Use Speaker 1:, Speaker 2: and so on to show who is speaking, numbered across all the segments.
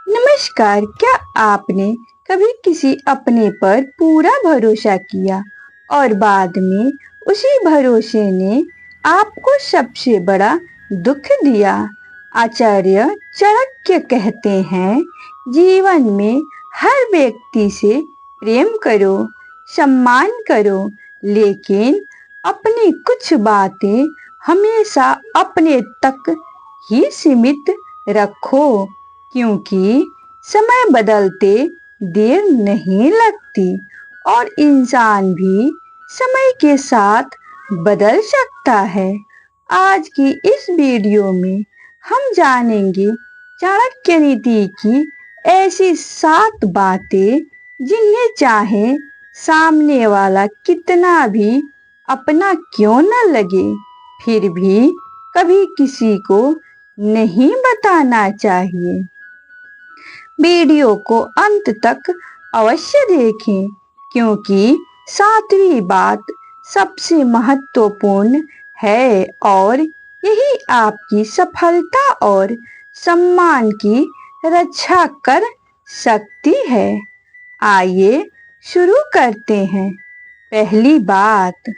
Speaker 1: नमस्कार। क्या आपने कभी किसी अपने पर पूरा भरोसा किया और बाद में उसी भरोसे ने आपको सबसे बड़ा दुख दिया? आचार्य चाणक्य कहते हैं, जीवन में हर व्यक्ति से प्रेम करो, सम्मान करो, लेकिन अपनी कुछ बातें हमेशा अपने तक ही सीमित रखो, क्योंकि समय बदलते देर नहीं लगती और इंसान भी समय के साथ बदल सकता है। आज की इस वीडियो में हम जानेंगे चाणक्य नीति की ऐसी 7 बातें जिन्हें चाहे सामने वाला कितना भी अपना क्यों न लगे, फिर भी कभी किसी को नहीं बताना चाहिए। वीडियो को अंत तक अवश्य देखें, क्योंकि 7वीं बात सबसे महत्वपूर्ण है और यही आपकी सफलता और सम्मान की रक्षा कर सकती है। आइए शुरू करते हैं। पहली बात,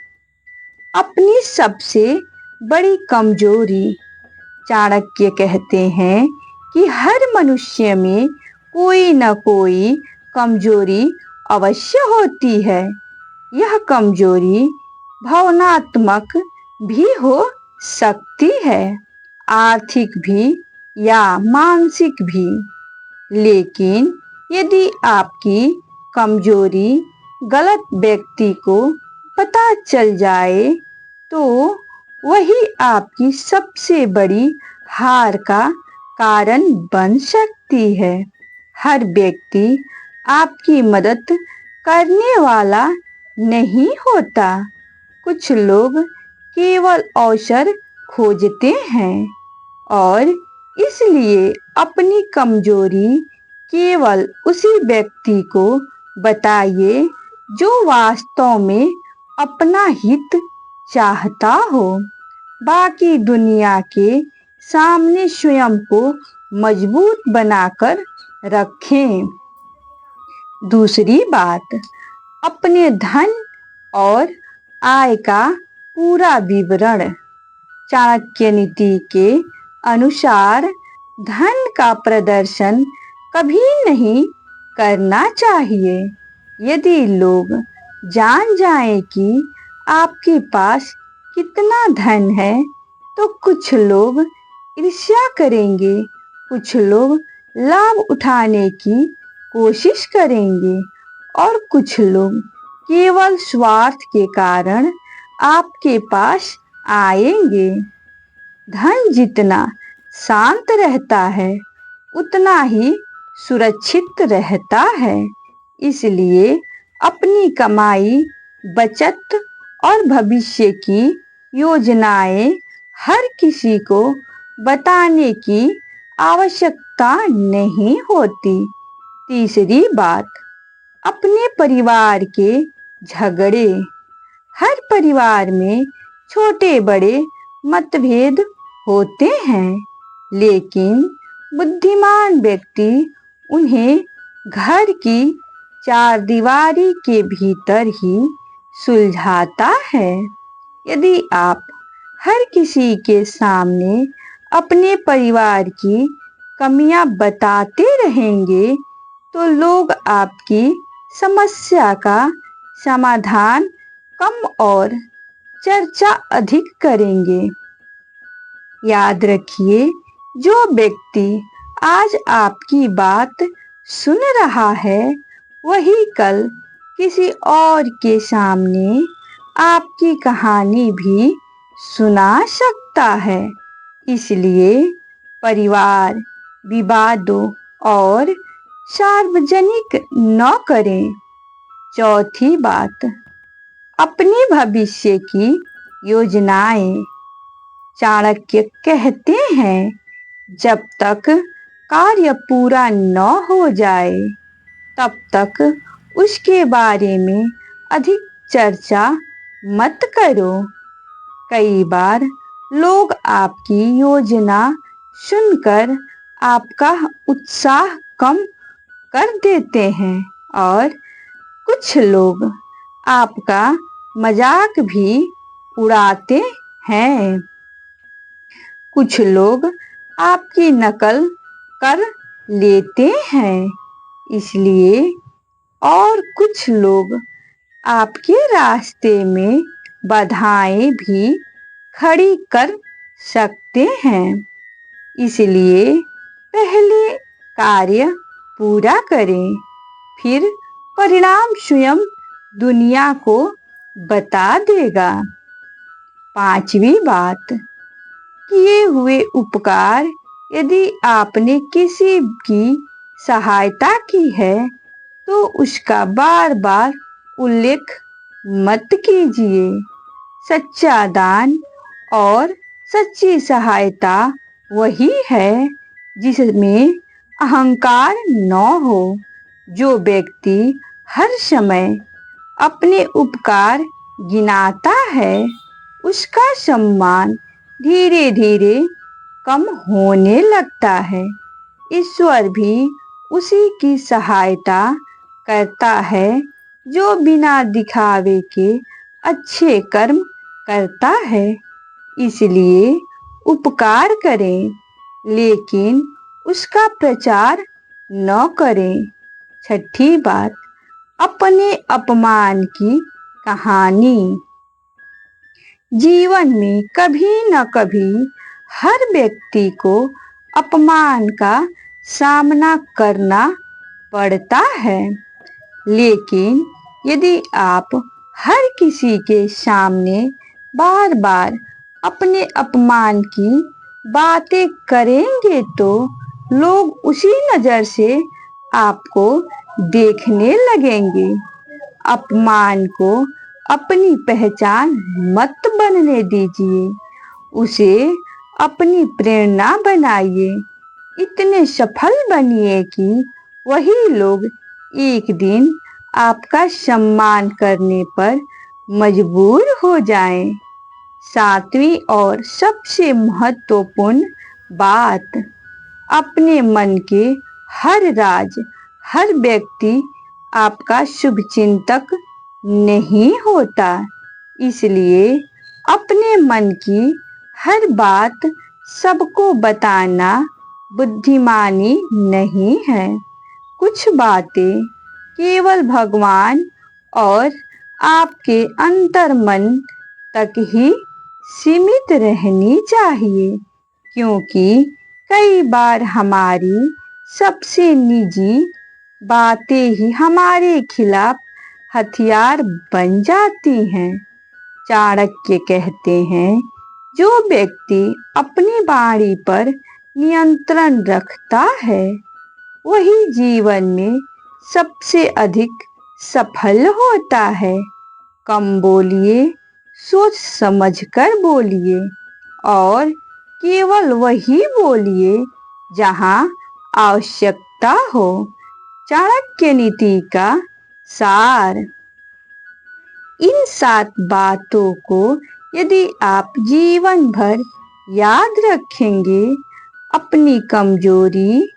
Speaker 1: अपनी सबसे बड़ी कमजोरी। चाणक्य कहते हैं कि हर मनुष्य में कोई न कोई कमजोरी अवश्य होती है। यह कमजोरी भावनात्मक भी हो सकती है, आर्थिक भी या मानसिक भी। लेकिन यदि आपकी कमजोरी गलत व्यक्ति को पता चल जाए, तो वही आपकी सबसे बड़ी हार का कारण बन सकती है। हर व्यक्ति आपकी मदद करने वाला नहीं होता। कुछ लोग केवल अवसर खोजते हैं और इसलिए अपनी कमजोरी केवल उसी व्यक्ति को बताइए जो वास्तव में अपना हित चाहता हो। बाकी दुनिया के सामने स्वयं को मजबूत बनाकर रखें। दूसरी बात, अपने धन और आय का पूरा विवरण। चाणक्य नीति के अनुसार धन का प्रदर्शन कभी नहीं करना चाहिए। यदि लोग जान जाएं कि आपके पास कितना धन है, तो कुछ लोग ईर्ष्या करेंगे, कुछ लोग लाभ उठाने की कोशिश करेंगे और कुछ लोग केवल स्वार्थ के कारण आपके पास आएंगे। धन जितना शांत रहता है, उतना ही सुरक्षित रहता है। इसलिए अपनी कमाई, बचत और भविष्य की योजनाएं हर किसी को बताने की आवश्यकता नहीं होती। तीसरी बात, अपने परिवार के झगड़े। हर परिवार में छोटे बड़े मतभेद होते हैं, लेकिन बुद्धिमान व्यक्ति उन्हें घर की 4 दीवारी के भीतर ही सुलझाता है। यदि आप हर किसी के सामने अपने परिवार की कमियां बताते रहेंगे, तो लोग आपकी समस्या का समाधान कम और चर्चा अधिक करेंगे। याद रखिए, जो व्यक्ति आज आपकी बात सुन रहा है, वही कल किसी और के सामने आपकी कहानी भी सुना सकता है। इसलिए परिवार विवादों और सार्वजनिक न करें। चौथी बात, अपने भविष्य की योजनाएं। चाणक्य कहते हैं, जब तक कार्य पूरा न हो जाए, तब तक उसके बारे में अधिक चर्चा मत करो। कई बार लोग आपकी योजना सुनकर आपका उत्साह कम कर देते हैं और कुछ लोग आपका मजाक भी उड़ाते हैं। कुछ लोग आपकी नकल कर लेते हैं इसलिए, और कुछ लोग आपके रास्ते में बाधाएं भी खड़ी कर सकते हैं। इसलिए पहले कार्य पूरा करें, फिर परिणाम स्वयं दुनिया को बता देगा। पांचवी बात, किए हुए उपकार यदि आपने किसी की सहायता की है तो उसका बार बार उल्लेख मत कीजिए। सच्चा दान और सच्ची सहायता वही है जिसमें अहंकार न हो। जो व्यक्ति हर समय अपने उपकार गिनाता है उसका सम्मान धीरे धीरे कम होने लगता है। ईश्वर भी उसी की सहायता करता है जो बिना दिखावे के अच्छे कर्म करता है। इसलिए उपकार करें लेकिन उसका प्रचार न करें। छठी बात, अपने अपमान की कहानी। जीवन में कभी न कभी हर व्यक्ति को अपमान का सामना करना पड़ता है, लेकिन यदि आप हर किसी के सामने बार बार अपने अपमान की बातें करेंगे तो लोग उसी नज़र से आपको देखने लगेंगे। अपमान को अपनी पहचान मत बनने दीजिए, उसे अपनी प्रेरणा बनाइए। इतने सफल बनिए कि वही लोग एक दिन आपका सम्मान करने पर मजबूर हो जाएं। सातवीं और सबसे महत्वपूर्ण बात, अपने मन के हर राज, हर व्यक्ति आपका शुभचिंतक नहीं होता। इसलिए अपने मन की हर बात सबको बताना बुद्धिमानी नहीं है। कुछ बातें केवल भगवान और आपके अंतर्मन तक ही सीमित रहनी चाहिए, क्योंकि कई बार हमारी सबसे निजी बातें ही हमारे खिलाफ हथियार बन जाती हैं। चाणक्य कहते हैं, जो व्यक्ति अपनी वाणी पर नियंत्रण रखता है वही जीवन में सबसे अधिक सफल होता है। कम बोलिए, सोच समझकर बोलिए और केवल वही बोलिए जहां आवश्यकता हो। चाणक्य नीति का सार। इन 7 बातों को यदि आप जीवन भर याद रखेंगे, अपनी कमजोरी,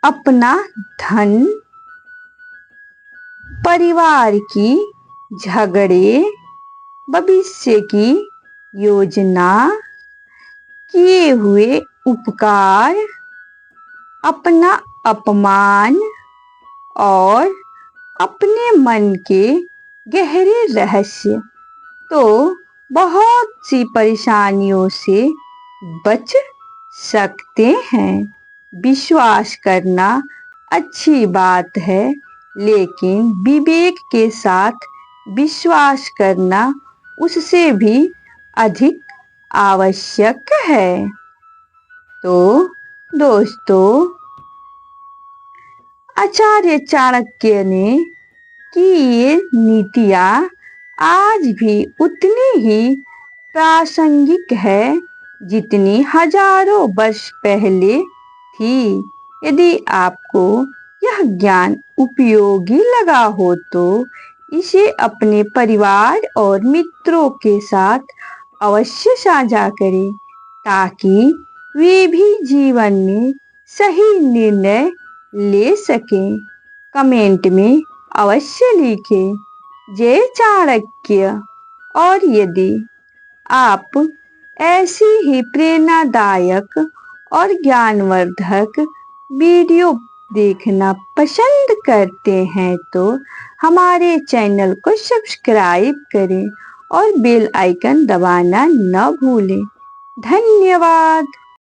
Speaker 1: अपना धन, परिवार की झगड़े, भविष्य की योजना, किए हुए उपकार, अपना अपमान और अपने मन के गहरे रहस्य, तो बहुत सी परेशानियों से बच सकते हैं। विश्वास करना अच्छी बात है, लेकिन विवेक के साथ विश्वास करना उससे भी अधिक आवश्यक है। तो दोस्तों, आचार्य चाणक्य ने कि ये नीतियाँ आज भी उतनी ही प्रासंगिक है जितनी हजारों वर्ष पहले थी। यदि आपको यह ज्ञान उपयोगी लगा हो तो इसे अपने परिवार और मित्रों के साथ अवश्य साझा करें, ताकि वे भी जीवन में सही निर्णय ले सकें। कमेंट में अवश्य लिखें जय चाणक्य। और यदि आप ऐसी ही प्रेरणादायक और ज्ञानवर्धक वीडियो देखना पसंद करते हैं तो हमारे चैनल को सब्सक्राइब करें और बेल आइकन दबाना न भूलें। धन्यवाद।